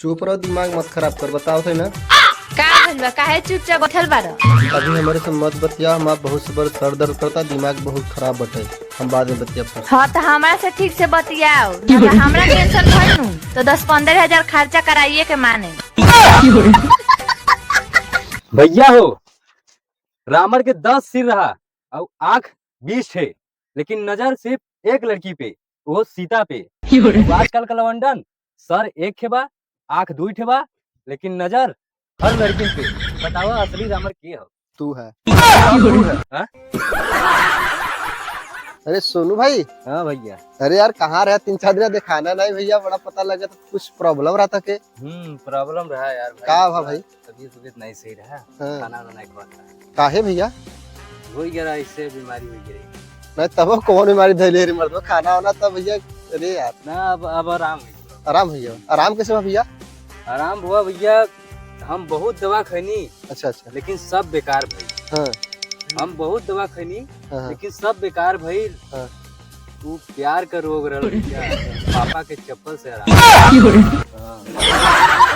चुप रहो, दिमाग मत खराब कर। बताओ थे ना। का भइल बा? काहे चुपचाप बैठल बाड़? अभी हमारे से मत बतिया, हमारा बहुत से बड़ सर दर्द करता, दिमाग बहुत खराब बटे। हम बाद में बतिया फिर। हाँ तो हमारा से ठीक से बतियाओ, ना हमरा टेंशन भइल तो 10-15 हजार खर्चा कराइए के माने। भैया हो, रावण के 10 सिर रहा और आंख 20 है, लेकिन नजर सिर्फ एक लड़की पे, वो सीता पे। आजकल का लवंडन सर एक ठेबा, आंख 2 ठेबा, लेकिन नजर हर लड़की पे। बताओ असली रावण के हो? तू है। हाँ? अरे सोनू भाई। हाँ भैया। अरे यार कहाँ रहा? 3-4 दिन दिखाना नहीं भैया, बड़ा पता लगा तो कुछ प्रॉब्लम रहा था के? प्रॉब्लम रहा यार भाई। का भा भाई? तबीयत नहीं सही रहा। हाँ। खाना नहीं खाता। काहे भैया? हो गया, इससे बीमारी हो गई नहीं तब कौन बीमारी धैले रे मर्द खाना होना तब भैया। अरे यार ना। अब आराम है। आराम भैया, आराम कैसे हुआ भैया? आराम हुआ भैया। हम बहुत दवा खैनी, अच्छा, लेकिन सब बेकार भई। हाँ हम बहुत दवा खैनी, हाँ। लेकिन सब बेकार भइल। हाँ। तू प्यार का रोग रहल भैया। पापा के चप्पल से आराम। हाँ।